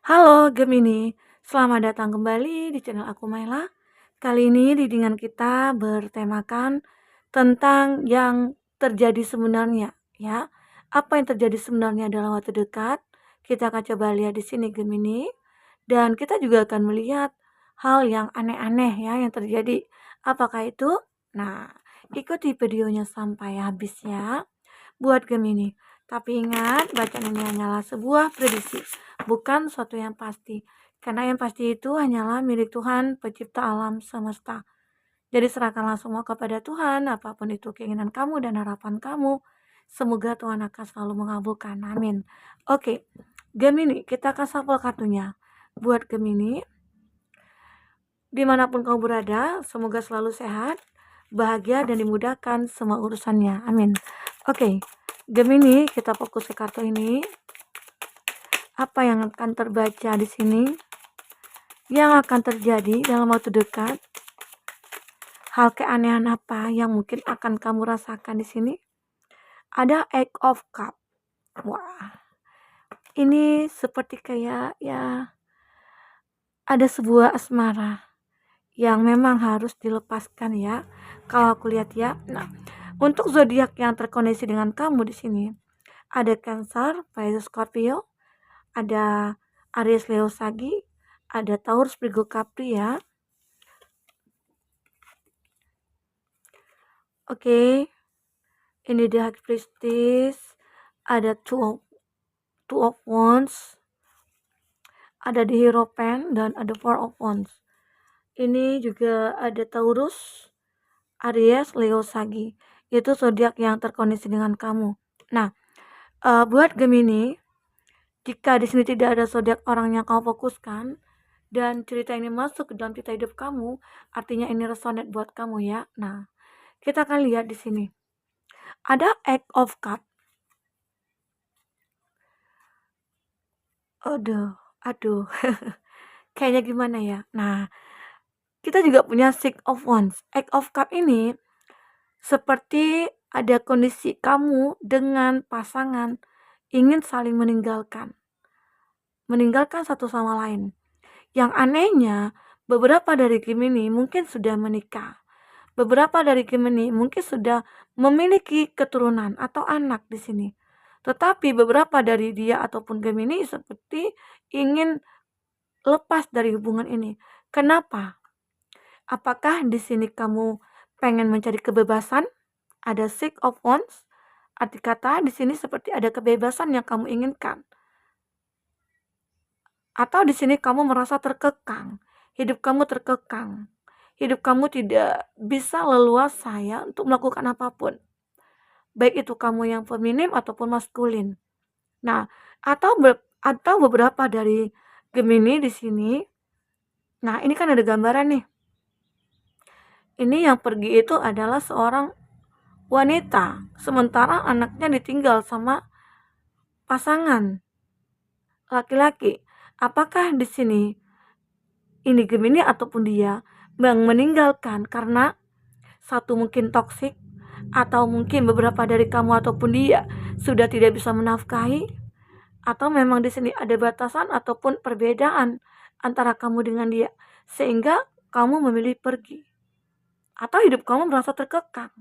Halo Gemini, selamat datang kembali di channel aku Maila. Kali ini dengan kita bertemakan tentang yang terjadi sebenarnya, ya. Apa yang terjadi sebenarnya dalam waktu dekat? Kita akan coba lihat di sini Gemini, dan kita juga akan melihat hal yang aneh-aneh ya yang terjadi. Apakah itu? Nah, ikuti videonya sampai habis ya buat Gemini. Tapi ingat, bacaan ini hanyalah sebuah prediksi, bukan suatu yang pasti. Karena yang pasti itu hanyalah milik Tuhan, pencipta alam semesta. Jadi serahkanlah semua kepada Tuhan, apapun itu keinginan kamu dan harapan kamu. Semoga Tuhan akan selalu mengabulkan. Amin. Oke, Gemini, kita akan shuffle kartunya. Buat Gemini, dimanapun kamu berada, semoga selalu sehat, bahagia, dan dimudahkan semua urusannya. Amin. Oke, Gemini, kita fokus ke kartu ini. Apa yang akan terbaca di sini? Yang akan terjadi dalam waktu dekat? Hal keanehan apa yang mungkin akan kamu rasakan di sini? Ada Eight of Cup. Wah, ini seperti kayak ya ada sebuah asmara yang memang harus dilepaskan ya. Kalau aku lihat ya. Nah, untuk zodiak yang terkoneksi dengan kamu di sini ada Cancer, Pisces, Scorpio, ada Aries, Leo, Sagi, ada Taurus, Virgo, Capri ya. Oke, ini The High Priestess, ada two of Wands, ada The Hierophant, dan ada Four of Wands. Ini juga ada Taurus, Aries, Leo, Sagi. Itu zodiak yang terkoneksi dengan kamu. Nah, buat Gemini, jika di sini tidak ada zodiak orang yang kamu fokuskan dan cerita ini masuk ke dalam cerita hidup kamu, artinya ini resonate buat kamu ya. Nah, kita akan lihat di sini. Ada Eight of Cup. Aduh. Kayaknya gimana ya? Nah, kita juga punya Six of Wands. Eight of Cup ini seperti ada kondisi kamu dengan pasangan ingin saling meninggalkan. Meninggalkan satu sama lain. Yang anehnya, beberapa dari Gemini mungkin sudah menikah. Beberapa dari Gemini mungkin sudah memiliki keturunan atau anak di sini. Tetapi beberapa dari dia ataupun Gemini seperti ingin lepas dari hubungan ini. Kenapa? Apakah di sini kamu pengen mencari kebebasan? Ada Six of Wands. Arti kata di sini seperti ada kebebasan yang kamu inginkan. Atau di sini kamu merasa terkekang. Hidup kamu terkekang. Hidup kamu tidak bisa leluasa ya untuk melakukan apapun. Baik itu kamu yang feminim ataupun maskulin. Nah, atau beberapa dari Gemini di sini. Nah, ini kan ada gambaran nih. Ini yang pergi itu adalah seorang wanita, sementara anaknya ditinggal sama pasangan laki-laki. Apakah di sini ini Gemini ataupun dia yang meninggalkan karena satu mungkin toksik, atau mungkin beberapa dari kamu ataupun dia sudah tidak bisa menafkahi, atau memang di sini ada batasan ataupun perbedaan antara kamu dengan dia sehingga kamu memilih pergi, atau hidup kamu merasa terkekang,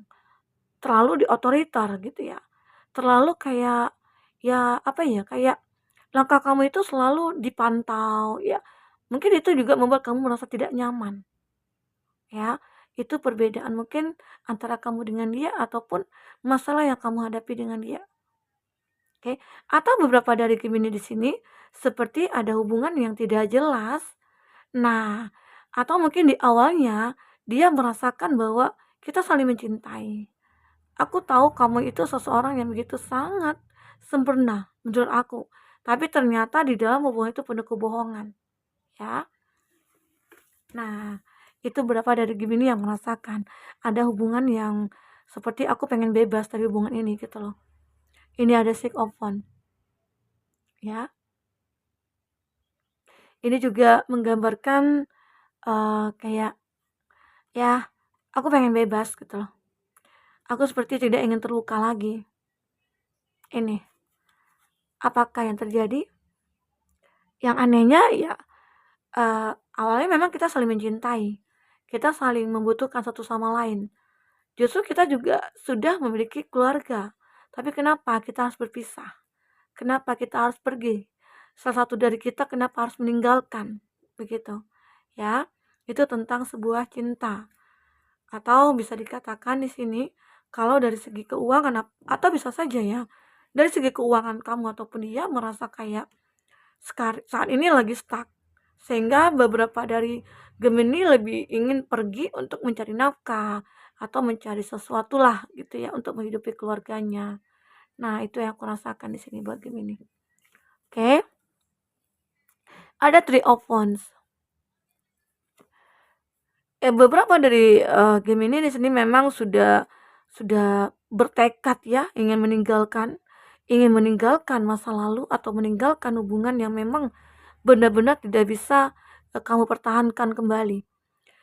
terlalu diotoriter gitu ya, terlalu kayak ya apa ya, kayak langkah kamu itu selalu dipantau ya, mungkin itu juga membuat kamu merasa tidak nyaman ya. Itu perbedaan mungkin antara kamu dengan dia ataupun masalah yang kamu hadapi dengan dia. Oke, atau beberapa dari Gemini di sini seperti ada hubungan yang tidak jelas. Nah, atau mungkin di awalnya dia merasakan bahwa kita saling mencintai. Aku tahu kamu itu seseorang yang begitu sangat sempurna menurut aku. Tapi ternyata di dalam hubungan itu penuh kebohongan. Ya. Nah, itu berapa dari Gemini yang merasakan ada hubungan yang seperti aku pengen bebas dari hubungan ini gitu loh. Ini ada Six of Wands. Ya. Ini juga menggambarkan kayak ya aku pengen bebas gitu loh. Aku seperti tidak ingin terluka lagi. Ini apakah yang terjadi? Yang anehnya ya, awalnya memang kita saling mencintai, kita saling membutuhkan satu sama lain. Justru kita juga sudah memiliki keluarga, tapi kenapa kita harus berpisah? Kenapa kita harus pergi? Salah satu dari kita kenapa harus meninggalkan? Begitu. Ya, itu tentang sebuah cinta. Atau bisa dikatakan di sini kalau dari segi keuangan atau bisa saja ya, dari segi keuangan kamu ataupun dia merasa kayak saat ini lagi stuck. Sehingga beberapa dari Gemini lebih ingin pergi untuk mencari nafkah atau mencari sesuatu lah gitu ya untuk menghidupi keluarganya. Nah, itu yang aku rasakan di sini buat Gemini. Oke. Ada Three of Wands. Beberapa dari Gemini di sini memang sudah bertekad ya ingin meninggalkan masa lalu atau meninggalkan hubungan yang memang benar-benar tidak bisa kamu pertahankan kembali.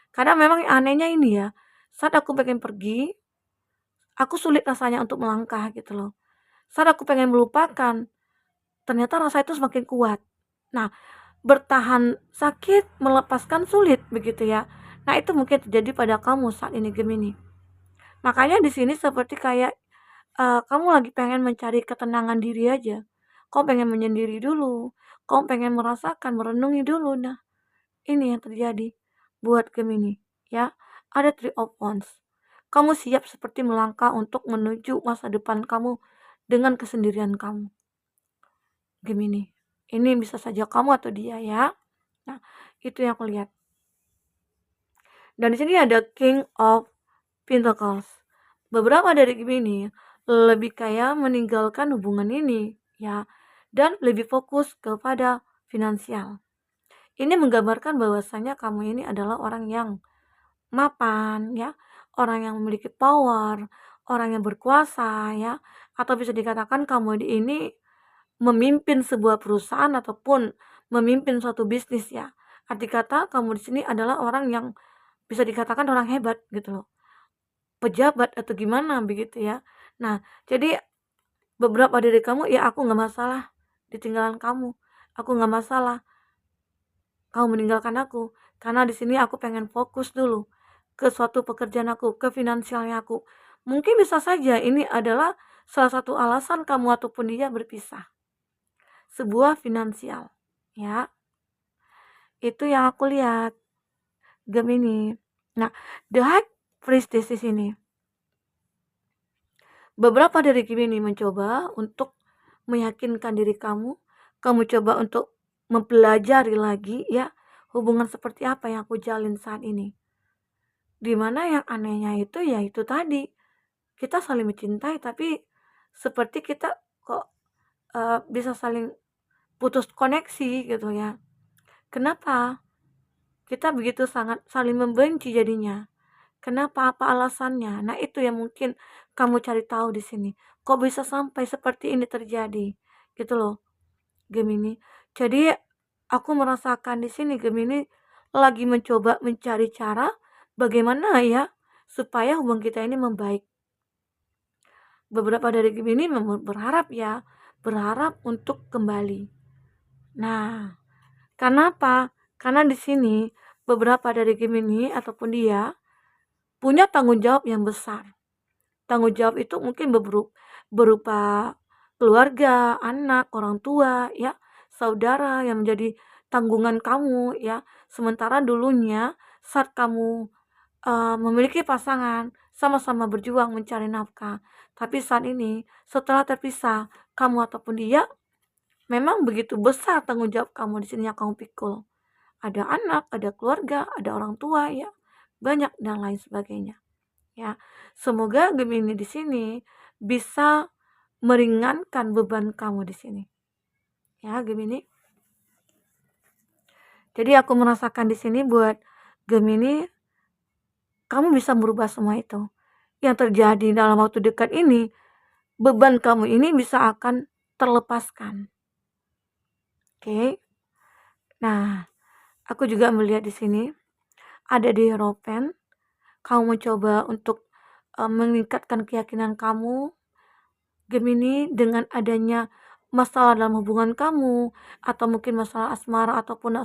Karena memang anehnya ini ya, saat aku pengen pergi, aku sulit rasanya untuk melangkah gitu loh. Saat aku pengen melupakan, ternyata rasa itu semakin kuat. Nah, bertahan sakit, melepaskan sulit begitu ya. Nah, itu mungkin terjadi pada kamu saat ini Gemini. Makanya di sini seperti kayak kamu lagi pengen mencari ketenangan diri aja. Kamu pengen menyendiri dulu, kamu pengen merasakan, merenungi dulu. Nah, ini yang terjadi buat Gemini, ya. Ada Three of Wands. Kamu siap seperti melangkah untuk menuju masa depan kamu dengan kesendirian kamu, Gemini. Ini bisa saja kamu atau dia ya. Nah, itu yang aku lihat. Dan di sini ada King of Pentacles. Beberapa dari Gemini lebih kayak meninggalkan hubungan ini ya dan lebih fokus kepada finansial. Ini menggambarkan bahwasanya kamu ini adalah orang yang mapan ya, orang yang memiliki power, orang yang berkuasa ya, atau bisa dikatakan kamu ini memimpin sebuah perusahaan ataupun memimpin suatu bisnis ya. Arti kata kamu di sini adalah orang yang bisa dikatakan orang hebat gitu loh. Pejabat atau gimana begitu ya. Nah, jadi beberapa dari kamu ya aku nggak masalah ditinggalan kamu. Aku nggak masalah kamu meninggalkan aku karena di sini aku pengen fokus dulu ke suatu pekerjaan aku, ke finansialnya aku. Mungkin bisa saja ini adalah salah satu alasan kamu ataupun dia berpisah. Sebuah finansial, ya. Itu yang aku lihat, Gemini. Nah, the High Priestess di sini. Beberapa dari Gemini mencoba untuk meyakinkan diri kamu, kamu coba untuk mempelajari lagi ya, hubungan seperti apa yang aku jalin saat ini. Dimana yang anehnya itu ya itu tadi, kita saling mencintai tapi seperti kita kok bisa saling putus koneksi gitu ya. Kenapa? Kita begitu sangat saling membenci jadinya. Kenapa? Apa alasannya? Nah, itu yang mungkin kamu cari tahu di sini. Kok bisa sampai seperti ini terjadi? Gitu loh, Gemini. Jadi aku merasakan di sini Gemini lagi mencoba mencari cara bagaimana ya supaya hubungan kita ini membaik. Beberapa dari Gemini berharap ya, berharap untuk kembali. Nah, kenapa? Karena di sini beberapa dari Gemini ataupun dia punya tanggung jawab yang besar. Tanggung jawab itu mungkin berupa keluarga, anak, orang tua, ya, saudara yang menjadi tanggungan kamu, ya. Sementara dulunya saat kamu memiliki pasangan, sama-sama berjuang mencari nafkah. Tapi saat ini, setelah terpisah, kamu ataupun dia memang begitu besar tanggung jawab kamu di sini yang kamu pikul. Ada anak, ada keluarga, ada orang tua, ya, banyak dan lain sebagainya. Ya, semoga Gemini di sini bisa meringankan beban kamu di sini. Ya, Gemini. Jadi aku merasakan di sini buat Gemini, kamu bisa merubah semua itu. Yang terjadi dalam waktu dekat ini, beban kamu ini bisa akan terlepaskan. Oke. Nah, aku juga melihat di sini ada di Hierophant. Kamu mencoba untuk meningkatkan keyakinan kamu Gemini dengan adanya masalah dalam hubungan kamu, atau mungkin masalah asmara ataupun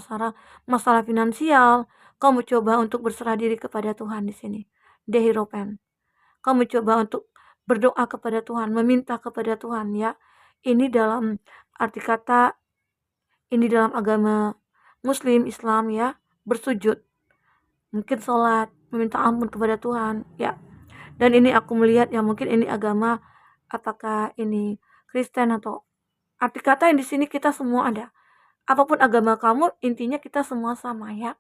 masalah finansial, kamu coba untuk berserah diri kepada Tuhan di sini. Dehiropen. Kamu coba untuk berdoa kepada Tuhan, meminta kepada Tuhan ya. Ini dalam arti kata, ini dalam agama Muslim, Islam ya, bersujud. Mungkin sholat, meminta ampun kepada Tuhan ya. Dan ini aku melihat ya, mungkin ini agama, apakah ini Kristen atau arti kata yang di sini kita semua ada. Apapun agama kamu, intinya kita semua sama ya.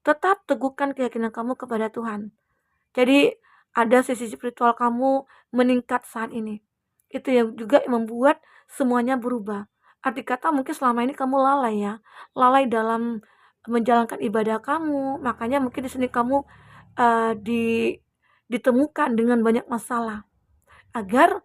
Tetap teguhkan keyakinan kamu kepada Tuhan. Jadi ada sisi spiritual kamu meningkat saat ini. Itu yang juga membuat semuanya berubah. Arti kata mungkin selama ini kamu lalai ya. Lalai dalam menjalankan ibadah kamu. Makanya mungkin di sini kamu ditemukan dengan banyak masalah. Agar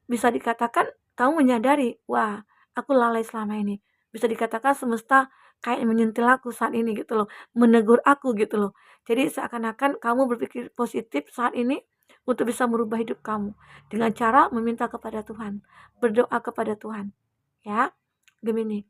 bisa dikatakan kamu menyadari, wah, aku lalai selama ini. Bisa dikatakan semesta kayak menyentil aku saat ini gitu loh, menegur aku gitu loh. Jadi seakan-akan kamu berpikir positif saat ini untuk bisa merubah hidup kamu dengan cara meminta kepada Tuhan, berdoa kepada Tuhan. Ya, Gemini.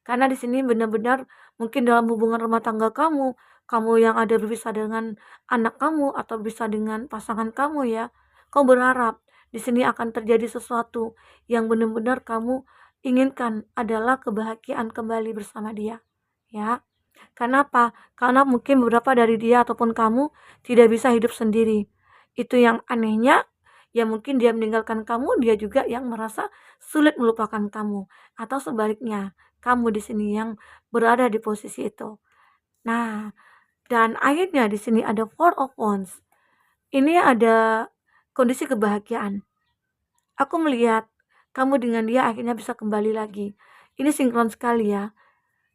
Karena di sini benar-benar mungkin dalam hubungan rumah tangga kamu, kamu yang ada berpisah dengan anak kamu atau berpisah dengan pasangan kamu ya, kamu berharap di sini akan terjadi sesuatu yang benar-benar kamu inginkan adalah kebahagiaan kembali bersama dia. Ya. Kenapa? Karena mungkin beberapa dari dia ataupun kamu tidak bisa hidup sendiri. Itu yang anehnya, ya mungkin dia meninggalkan kamu, dia juga yang merasa sulit melupakan kamu. Atau sebaliknya, kamu di sini yang berada di posisi itu. Nah, dan akhirnya di sini ada Four of Wands. Ini ada kondisi kebahagiaan. Aku melihat kamu dengan dia akhirnya bisa kembali lagi. Ini sinkron sekali ya.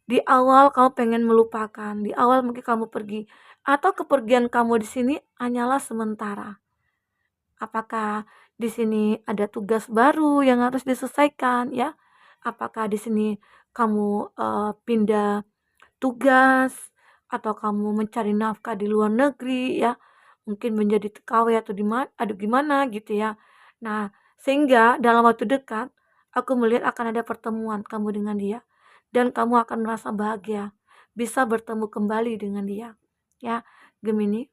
Di awal kamu pengen melupakan, di awal mungkin kamu pergi, atau kepergian kamu di sini hanyalah sementara. Apakah di sini ada tugas baru yang harus diselesaikan ya? Apakah di sini kamu pindah tugas atau kamu mencari nafkah di luar negeri ya? Mungkin menjadi TKW atau gimana gitu ya. Nah, sehingga dalam waktu dekat aku melihat akan ada pertemuan kamu dengan dia dan kamu akan merasa bahagia bisa bertemu kembali dengan dia. Ya, Gemini.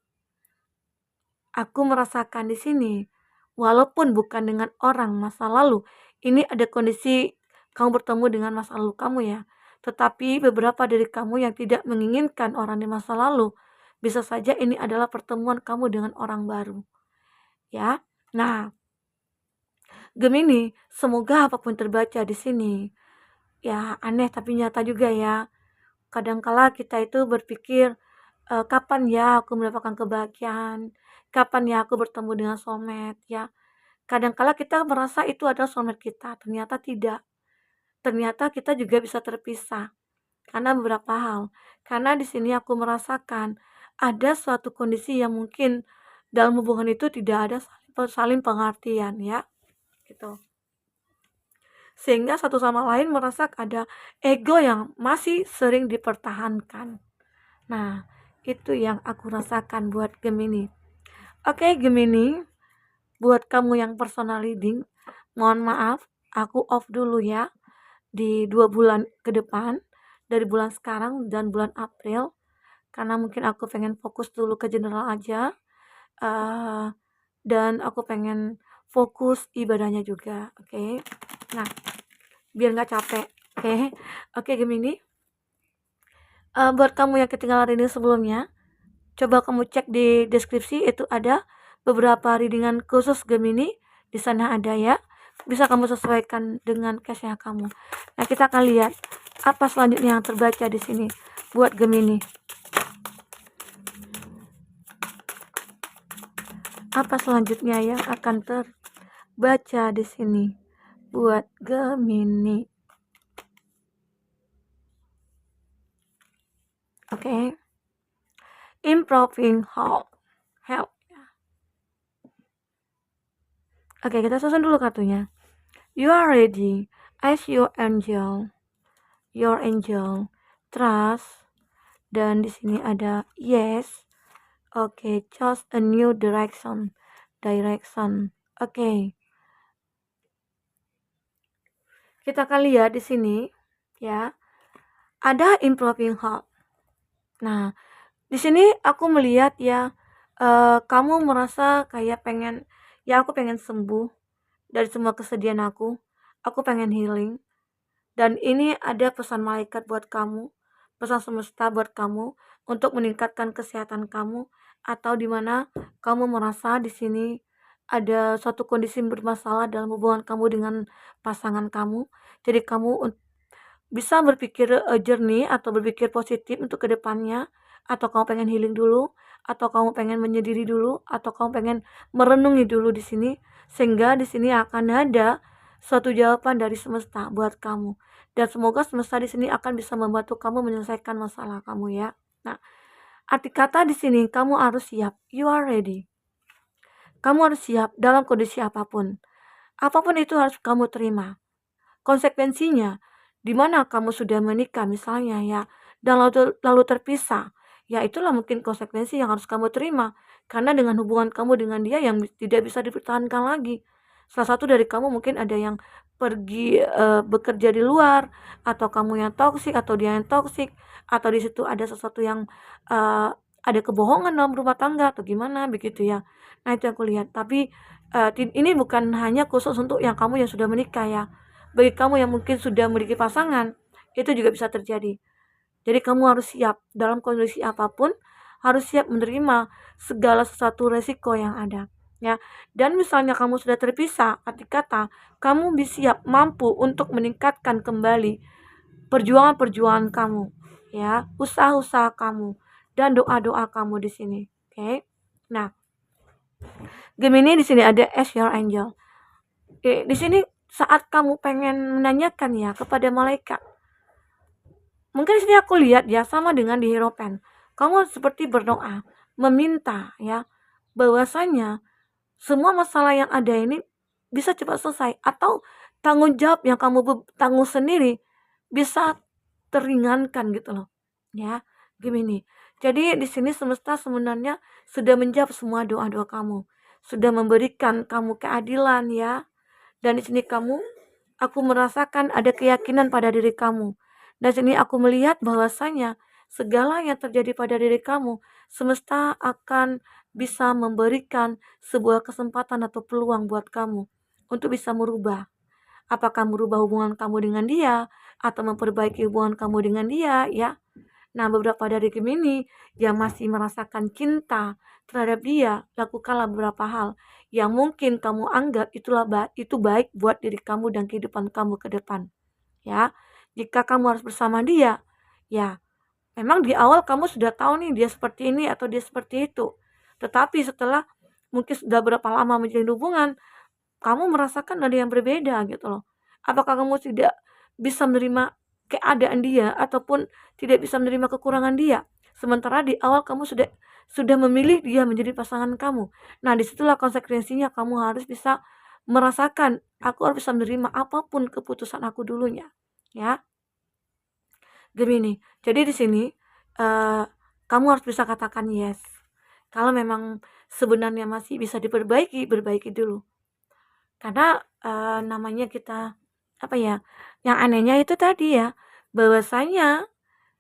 Aku merasakan di sini, walaupun bukan dengan orang masa lalu, ini ada kondisi kamu bertemu dengan masa lalu kamu ya. Tetapi beberapa dari kamu yang tidak menginginkan orang di masa lalu, bisa saja ini adalah pertemuan kamu dengan orang baru. Ya. Nah, Gemini, semoga apapun terbaca di sini. Ya, aneh tapi nyata juga ya. Kadangkala kita itu berpikir, kapan ya aku mendapatkan kebahagiaan? Kapan ya aku bertemu dengan soulmate ya? Kadangkala kita merasa itu adalah soulmate kita, ternyata tidak. Ternyata kita juga bisa terpisah karena beberapa hal. Karena di sini aku merasakan ada suatu kondisi yang mungkin dalam hubungan itu tidak ada saling pengertian ya, gitu. Sehingga satu sama lain merasa ada ego yang masih sering dipertahankan. Nah, itu yang aku rasakan buat Gemini. Oke, Gemini, buat kamu yang personal reading, mohon maaf, aku off dulu ya di 2 bulan ke depan, dari bulan sekarang dan bulan April, karena mungkin aku pengen fokus dulu ke general aja, dan aku pengen fokus ibadahnya juga, oke? Nah, biar nggak capek, oke? Oke, Gemini, buat kamu yang ketinggalan reading sebelumnya, coba kamu cek di deskripsi, itu ada beberapa readingan khusus Gemini, di sana ada ya. Bisa kamu sesuaikan dengan case-nya kamu. Nah, kita akan lihat apa selanjutnya yang terbaca di sini buat Gemini. Apa selanjutnya yang akan terbaca di sini buat Gemini? Oke. Improving help. Oke, kita susun dulu kartunya. You are ready as your angel. Your angel. Trust. Dan di sini ada yes. Oke, choose a new direction. Oke. kita akan lihat di sini ya, ada improving heart. Nah, di sini aku melihat ya, kamu merasa kayak pengen, ya aku pengen sembuh dari semua kesedihan aku pengen healing. Dan ini ada pesan malaikat buat kamu, pesan semesta buat kamu untuk meningkatkan kesehatan kamu, atau di mana kamu merasa di sini ada suatu kondisi bermasalah dalam hubungan kamu dengan pasangan kamu. Jadi kamu bisa berpikir jernih atau berpikir positif untuk kedepannya, atau kamu pengen healing dulu, atau kamu pengen menyendiri dulu, atau kamu pengen merenungi dulu di sini, sehingga di sini akan ada suatu jawaban dari semesta buat kamu. Dan semoga semesta di sini akan bisa membantu kamu menyelesaikan masalah kamu ya. Nah, arti kata di sini kamu harus siap. You are ready. Kamu harus siap dalam kondisi apapun. Apapun itu harus kamu terima. Konsekuensinya, di mana kamu sudah menikah misalnya ya, dan lalu terpisah, ya itulah mungkin konsekuensi yang harus kamu terima. Karena dengan hubungan kamu dengan dia yang tidak bisa dipertahankan lagi. Salah satu dari kamu mungkin ada yang pergi bekerja di luar, atau kamu yang toksik, atau dia yang toksik, atau di situ ada sesuatu yang ada kebohongan dalam rumah tangga atau gimana begitu ya. Nah itu aku lihat. Tapi ini bukan hanya khusus untuk yang kamu yang sudah menikah ya. Bagi kamu yang mungkin sudah memiliki pasangan, itu juga bisa terjadi. Jadi kamu harus siap dalam kondisi apapun, harus siap menerima segala sesuatu resiko yang ada. Ya, dan misalnya kamu sudah terpisah, arti kata kamu bisa siap mampu untuk meningkatkan kembali perjuangan-perjuangan kamu, ya, usaha-usaha kamu dan doa-doa kamu di sini. Oke. Nah, Gemini di sini ada as your angel. Di sini saat kamu pengen menanyakan ya kepada malaikat, mungkin sini aku lihat ya sama dengan di Hierophant. Kamu seperti berdoa, meminta ya, bahwasanya semua masalah yang ada ini bisa cepat selesai, atau tanggung jawab yang kamu tanggung sendiri bisa teringankan gitu loh. Ya, gini. Jadi di sini semesta sebenarnya sudah menjawab semua doa-doa kamu, sudah memberikan kamu keadilan ya. Dan di sini aku merasakan ada keyakinan pada diri kamu. Dan di sini aku melihat bahwasanya segala yang terjadi pada diri kamu, semesta akan bisa memberikan sebuah kesempatan atau peluang buat kamu untuk bisa merubah. Apakah merubah hubungan kamu dengan dia atau memperbaiki hubungan kamu dengan dia ya. Nah, beberapa dari Gemini yang masih merasakan cinta terhadap dia, lakukanlah beberapa hal yang mungkin kamu anggap itu baik buat diri kamu dan kehidupan kamu ke depan. Ya, jika kamu harus bersama dia, ya memang di awal kamu sudah tahu nih dia seperti ini atau dia seperti itu. Tetapi setelah mungkin sudah berapa lama menjalin hubungan, kamu merasakan ada yang berbeda gitu loh. Apakah kamu tidak bisa menerima keadaan dia ataupun tidak bisa menerima kekurangan dia? Sementara di awal kamu sudah memilih dia menjadi pasangan kamu. Nah, disitulah konsekuensinya kamu harus bisa merasakan, aku harus bisa menerima apapun keputusan aku dulunya. Ya, Gemini. Jadi di sini kamu harus bisa katakan yes. Kalau memang sebenarnya masih bisa diperbaiki, perbaiki dulu. Karena namanya kita apa ya, yang anehnya itu tadi ya, bahwasanya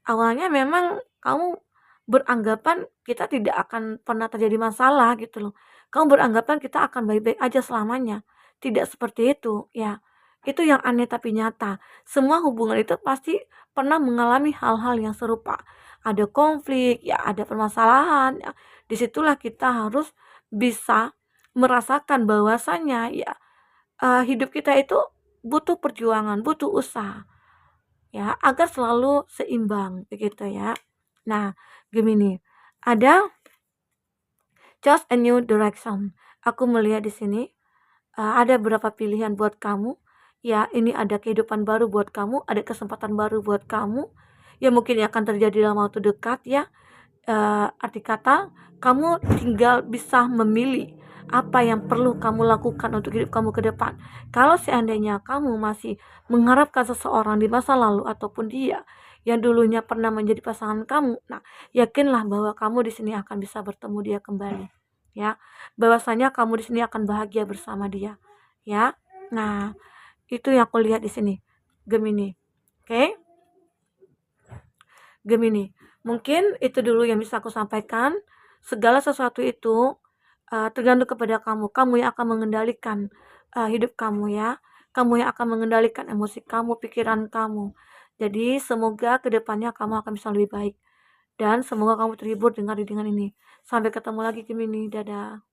awalnya memang kamu beranggapan kita tidak akan pernah terjadi masalah gitu loh. Kamu beranggapan kita akan baik-baik aja selamanya. Tidak seperti itu ya. Itu yang aneh tapi nyata. Semua hubungan itu pasti pernah mengalami hal-hal yang serupa. Ada konflik, ya ada permasalahan. Ya. Disitulah kita harus bisa merasakan bahwasanya ya hidup kita itu butuh perjuangan, butuh usaha ya agar selalu seimbang begitu ya. Nah, Gemini, ada just a new direction. Aku melihat di sini ada beberapa pilihan buat kamu. Ya, ini ada kehidupan baru buat kamu, ada kesempatan baru buat kamu. Ya mungkin akan terjadi dalam waktu dekat ya. Arti kata kamu tinggal bisa memilih apa yang perlu kamu lakukan untuk hidup kamu ke depan. Kalau seandainya kamu masih mengharapkan seseorang di masa lalu ataupun dia yang dulunya pernah menjadi pasangan kamu, nah yakinlah bahwa kamu di sini akan bisa bertemu dia kembali. Ya, bahwasanya kamu di sini akan bahagia bersama dia. Ya, nah itu yang aku lihat di sini. Gemini. Oke? Gemini. Mungkin itu dulu yang bisa aku sampaikan. Segala sesuatu itu tergantung kepada kamu. Kamu yang akan mengendalikan hidup kamu ya. Kamu yang akan mengendalikan emosi kamu, pikiran kamu. Jadi semoga kedepannya kamu akan bisa lebih baik. Dan semoga kamu terhibur dengan readingan ini. Sampai ketemu lagi Gemini. Dadah.